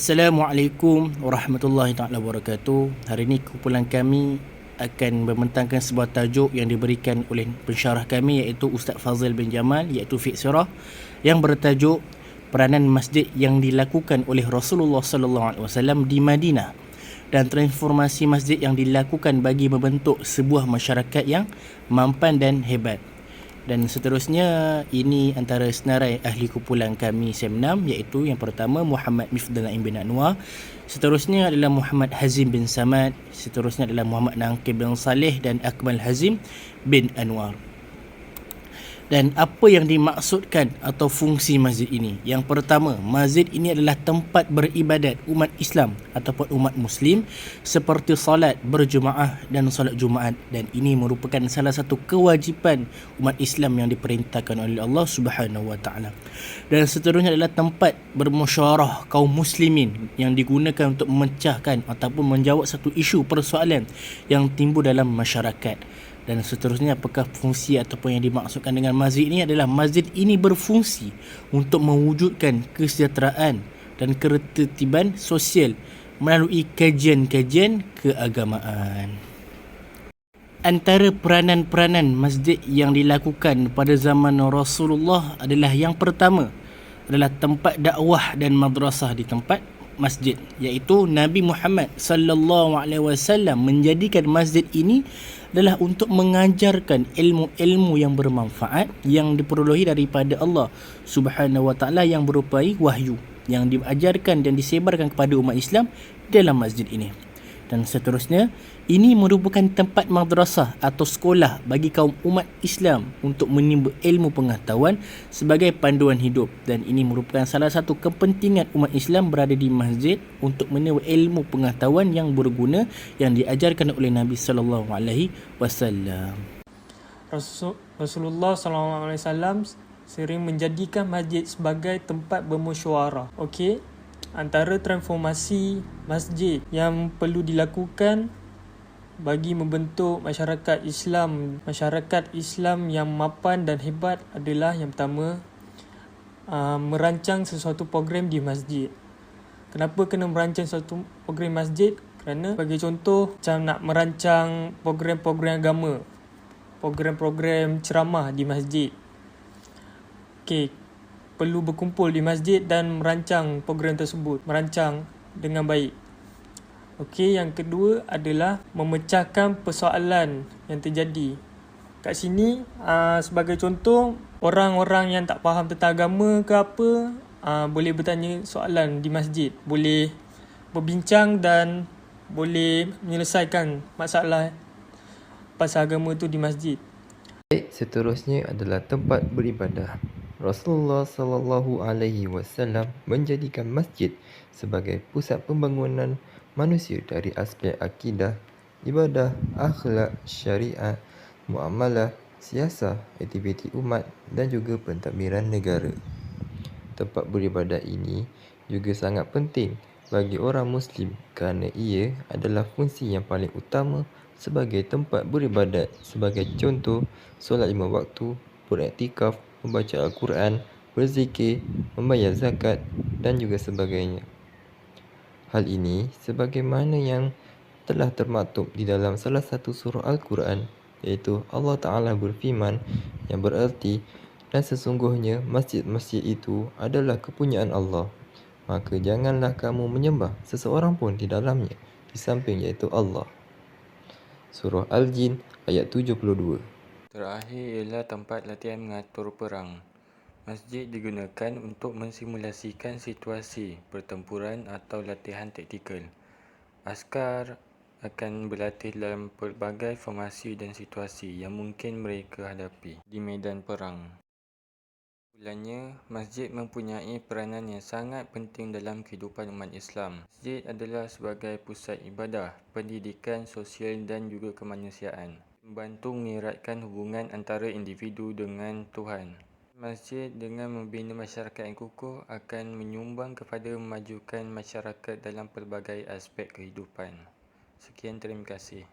Assalamualaikum warahmatullahi taala wabarakatuh. Hari ini kumpulan kami akan membentangkan sebuah tajuk yang diberikan oleh pensyarah kami, iaitu Ustaz Fazil bin Jamal, iaitu Fiqh Sirah, yang bertajuk peranan masjid yang dilakukan oleh Rasulullah sallallahu alaihi wasallam di Madinah dan transformasi masjid yang dilakukan bagi membentuk sebuah masyarakat yang mampan dan hebat. Dan seterusnya, ini antara senarai ahli kumpulan kami SEM 6, iaitu yang pertama Muhammad Mifdal Naim bin Anwar, seterusnya adalah Muhammad Hazim bin Samad, seterusnya adalah Muhammad Naqib bin Saleh dan Akmal Hazim bin Anwar. Dan apa yang dimaksudkan atau fungsi masjid ini? Yang pertama, masjid ini adalah tempat beribadat umat Islam ataupun umat Muslim seperti salat berjemaah dan salat Jumaat, dan ini merupakan salah satu kewajipan umat Islam yang diperintahkan oleh Allah Subhanahu wa taala. Dan seterusnya adalah tempat bermusyawarah kaum muslimin yang digunakan untuk memecahkan ataupun menjawab satu isu persoalan yang timbul dalam masyarakat. Dan seterusnya, apakah fungsi ataupun yang dimaksudkan dengan masjid ini adalah masjid ini berfungsi untuk mewujudkan kesejahteraan dan ketertiban sosial melalui kajian-kajian keagamaan. Antara peranan-peranan masjid yang dilakukan pada zaman Rasulullah adalah, yang pertama adalah tempat dakwah dan madrasah di tempat masjid, iaitu Nabi Muhammad sallallahu alaihi wasallam menjadikan masjid ini adalah untuk mengajarkan ilmu-ilmu yang bermanfaat yang diperolehi daripada Allah Subhanahu wa taala yang berupai wahyu yang diajarkan dan disebarkan kepada umat Islam dalam masjid ini. Dan seterusnya, ini merupakan tempat madrasah atau sekolah bagi kaum umat Islam untuk menimba ilmu pengetahuan sebagai panduan hidup, dan ini merupakan salah satu kepentingan umat Islam berada di masjid untuk menimba ilmu pengetahuan yang berguna yang diajarkan oleh Nabi sallallahu alaihi wasallam. Rasulullah SAW sering menjadikan masjid sebagai tempat bermusyawarah. Okey, antara transformasi masjid yang perlu dilakukan bagi membentuk masyarakat Islam yang mapan dan hebat adalah, yang pertama, merancang sesuatu program di masjid. Kenapa kena merancang sesuatu program masjid? Kerana bagi contoh, macam nak merancang program-program agama, program-program ceramah di masjid. Okey, perlu berkumpul di masjid dan merancang program tersebut, merancang dengan baik. Okey, yang kedua adalah memecahkan persoalan yang terjadi. Kat sini, sebagai contoh, orang-orang yang tak faham tentang agama ke apa, boleh bertanya soalan di masjid, boleh berbincang dan boleh menyelesaikan masalah pasal agama tu di masjid. Seterusnya adalah tempat beribadah. Rasulullah sallallahu alaihi wasallam menjadikan masjid sebagai pusat pembangunan manusia dari aspek akidah, ibadah, akhlak, syariat, muamalah, siasah, aktiviti umat dan juga pentadbiran negara. Tempat beribadah ini juga sangat penting bagi orang Muslim kerana ia adalah fungsi yang paling utama sebagai tempat beribadat. Sebagai contoh, solat 5 waktu, beriktikaf, membaca Al-Quran, berzikir, membayar zakat dan juga sebagainya. Hal ini sebagaimana yang telah termaktub di dalam salah satu surah Al-Quran, iaitu Allah Ta'ala berfirman yang bererti, dan sesungguhnya masjid-masjid itu adalah kepunyaan Allah, maka janganlah kamu menyembah seseorang pun di dalamnya di samping iaitu Allah. Surah Al-Jin ayat 72. Terakhir ialah tempat latihan mengatur perang. Masjid digunakan untuk mensimulasikan situasi pertempuran atau latihan taktikal. Askar akan berlatih dalam pelbagai formasi dan situasi yang mungkin mereka hadapi di medan perang. Kesimpulannya, masjid mempunyai peranan yang sangat penting dalam kehidupan umat Islam. Masjid adalah sebagai pusat ibadah, pendidikan, sosial dan juga kemanusiaan. Membantu mengeratkan hubungan antara individu dengan Tuhan. Masjid dengan membina masyarakat yang kukuh akan menyumbang kepada memajukan masyarakat dalam pelbagai aspek kehidupan. Sekian, terima kasih.